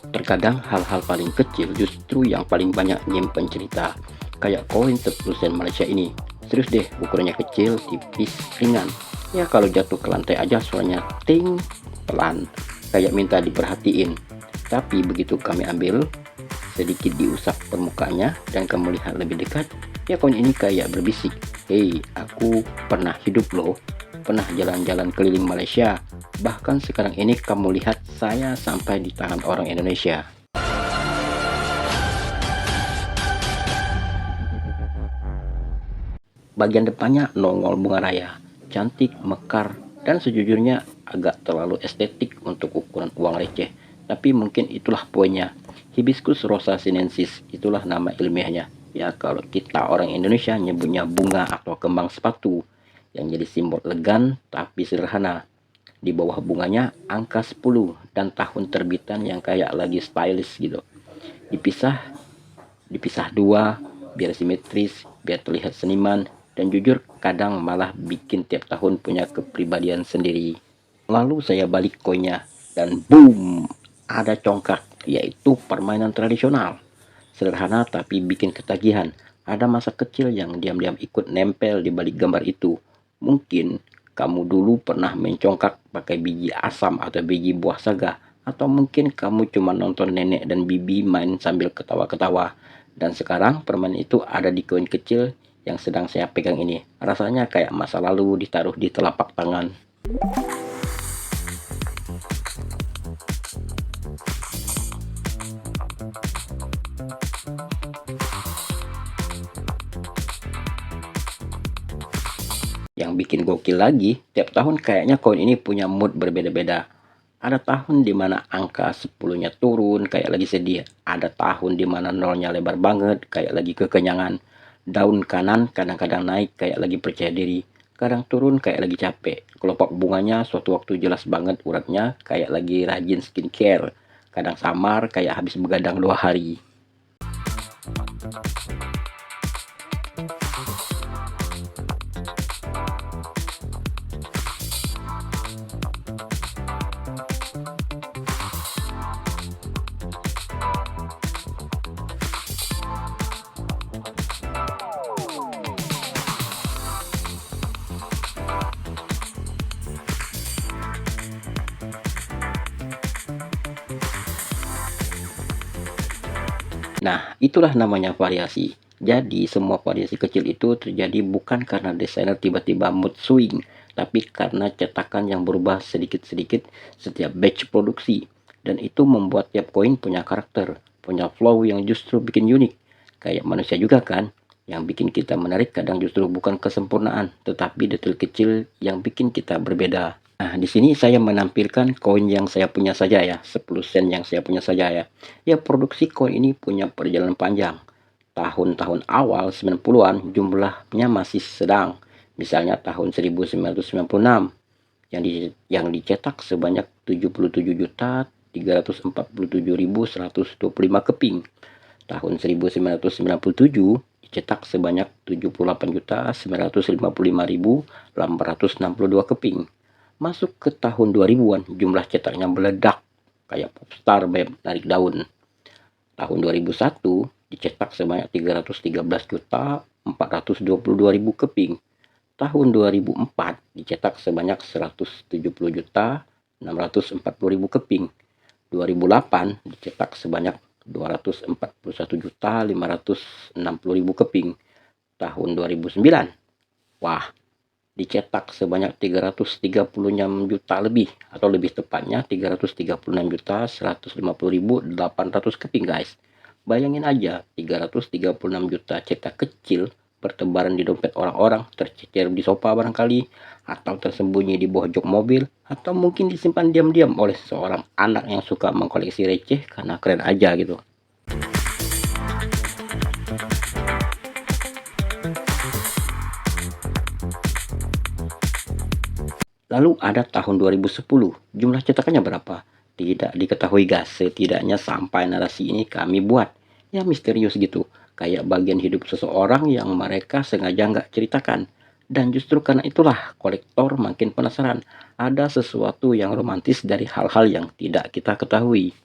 Terkadang hal-hal paling kecil justru yang paling banyak nyimpen cerita. Kayak koin 10 sen Malaysia ini. Serius deh, ukurannya kecil, tipis, ringan. Ya kalau jatuh ke lantai aja suaranya ting, pelan. Kayak minta diperhatiin. Tapi begitu kami ambil, sedikit diusap permukaannya dan kamu lihat lebih dekat, ya koin ini kayak berbisik. Hei, aku pernah hidup loh. Pernah jalan-jalan keliling Malaysia. Bahkan sekarang ini kamu lihat saya sampai di tangan orang Indonesia. Bagian depannya nongol bunga raya, cantik, mekar, dan sejujurnya agak terlalu estetik untuk ukuran uang receh. Tapi mungkin itulah poinnya. Hibiscus rosa sinensis, itulah nama ilmiahnya. Ya kalau kita orang Indonesia nyebutnya bunga atau kembang sepatu, yang jadi simbol elegan tapi sederhana. Di bawah bunganya angka 10 dan tahun terbitan yang kayak lagi stylish gitu. Dipisah, dipisah dua, biar simetris, biar terlihat seniman, dan jujur kadang malah bikin tiap tahun punya kepribadian sendiri. Lalu saya balik koinnya, dan boom, ada congkak, yaitu permainan tradisional. Sederhana tapi bikin ketagihan. Ada masa kecil yang diam-diam ikut nempel di balik gambar itu. Mungkin kamu dulu pernah mencongkak pakai biji asam atau biji buah saga. Atau mungkin kamu cuma nonton nenek dan bibi main sambil ketawa-ketawa. Dan sekarang permainan itu ada di koin kecil yang sedang saya pegang ini. Rasanya kayak masa lalu ditaruh di telapak tangan. Yang bikin gokil lagi, tiap tahun kayaknya koin ini punya mood berbeda-beda. Ada tahun dimana angka 10-nya turun, kayak lagi sedih. Ada tahun dimana nolnya lebar banget, kayak lagi kekenyangan. Daun kanan kadang-kadang naik, kayak lagi percaya diri. Kadang turun, kayak lagi capek. Kelopak bunganya suatu waktu jelas banget uratnya, kayak lagi rajin skincare. Kadang samar, kayak habis begadang 2 hari. Nah, itulah namanya variasi. Jadi, semua variasi kecil itu terjadi bukan karena desainer tiba-tiba mood swing, tapi karena cetakan yang berubah sedikit-sedikit setiap batch produksi. Dan itu membuat tiap koin punya karakter, punya flow yang justru bikin unik. Kayak manusia juga kan, yang bikin kita menarik kadang justru bukan kesempurnaan, tetapi detail kecil yang bikin kita berbeda. Nah, di sini saya menampilkan koin yang saya punya saja ya, 10 sen yang saya punya saja ya. Ya, produksi koin ini punya perjalanan panjang. Tahun-tahun awal 90-an jumlahnya masih sedang. Misalnya tahun 1996 yang dicetak sebanyak 77.347.125 keping. Tahun 1997 dicetak sebanyak 78.955.862 keping. Masuk ke tahun 2000-an, jumlah cetaknya meledak kayak popstar narik daun. Tahun 2001 dicetak sebanyak 313.422.000 keping. Tahun 2004 dicetak sebanyak 170.640.000 keping. 2008 dicetak sebanyak 241.560.000 keping. Tahun 2009, wah, dicetak sebanyak 336 juta lebih, atau lebih tepatnya 336.150.800 keping guys. Bayangin aja, 336 juta cetak kecil bertebaran di dompet orang-orang, tercecer di sofa barangkali, atau tersembunyi di bawah jok mobil, atau mungkin disimpan diam-diam oleh seorang anak yang suka mengkoleksi receh karena keren aja gitu. Lalu ada tahun 2010, jumlah cetakannya berapa? Tidak diketahui guys, setidaknya sampai narasi ini kami buat. Ya misterius gitu, kayak bagian hidup seseorang yang mereka sengaja nggak ceritakan. Dan justru karena itulah kolektor makin penasaran. Ada sesuatu yang romantis dari hal-hal yang tidak kita ketahui.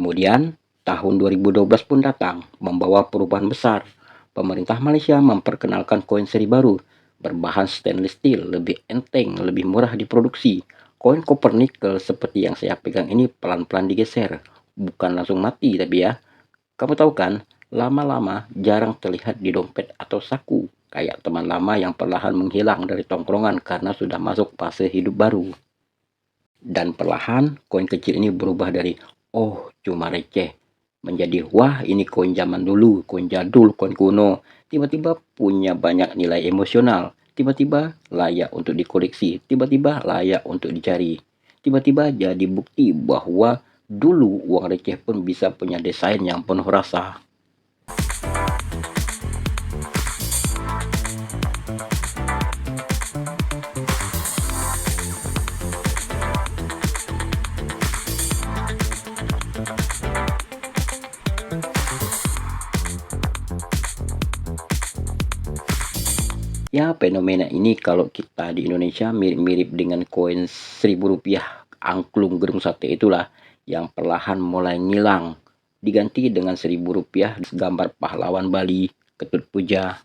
Kemudian, tahun 2012 pun datang, membawa perubahan besar. Pemerintah Malaysia memperkenalkan koin seri baru, berbahan stainless steel, lebih enteng, lebih murah diproduksi. Koin copper nickel seperti yang saya pegang ini pelan-pelan digeser. Bukan langsung mati tapi ya. Kamu tahu kan, lama-lama jarang terlihat di dompet atau saku. Kayak teman lama yang perlahan menghilang dari tongkrongan karena sudah masuk fase hidup baru. Dan perlahan, koin kecil ini berubah dari, oh cuma receh, menjadi, wah ini koin zaman dulu, koin jadul, koin kuno. Tiba-tiba punya banyak nilai emosional. Tiba-tiba layak untuk dikoleksi. Tiba-tiba layak untuk dicari. Tiba-tiba jadi bukti bahwa dulu uang receh pun bisa punya desain yang penuh rasa. Ya, fenomena ini kalau kita di Indonesia mirip-mirip dengan koin Rp1.000 angklung gerung sate itulah yang perlahan mulai ngilang. Diganti dengan Rp1.000 gambar pahlawan Bali, Ketut Puja.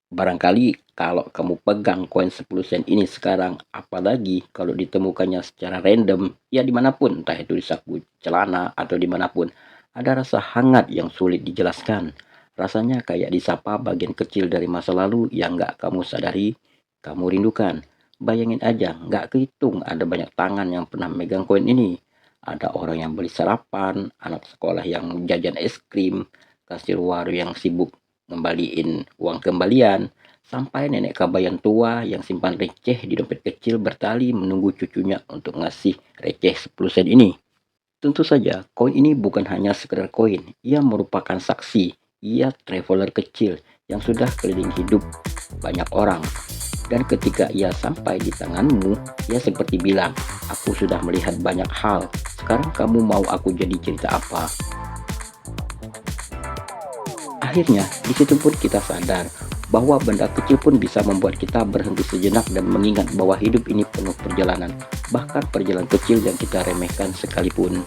Barangkali kalau kamu pegang koin 10 sen ini sekarang, apalagi kalau ditemukannya secara random, ya dimanapun, entah itu di saku celana atau dimanapun, ada rasa hangat yang sulit dijelaskan. Rasanya kayak disapa bagian kecil dari masa lalu yang nggak kamu sadari, kamu rindukan. Bayangin aja, nggak kehitung ada banyak tangan yang pernah megang koin ini. Ada orang yang beli sarapan, anak sekolah yang jajan es krim, kasir warung yang sibuk ngembaliin uang kembalian, sampai nenek kabayan tua yang simpan receh di dompet kecil bertali menunggu cucunya untuk ngasih receh 10 sen ini. Tentu saja, koin ini bukan hanya sekedar koin, ia merupakan saksi, ia traveler kecil yang sudah keliling hidup banyak orang. Dan ketika ia sampai di tanganmu, ia seperti bilang, aku sudah melihat banyak hal, sekarang kamu mau aku jadi cerita apa? Akhirnya, di situ pun kita sadar bahwa benda kecil pun bisa membuat kita berhenti sejenak dan mengingat bahwa hidup ini penuh perjalanan, bahkan perjalanan kecil yang kita remehkan sekalipun.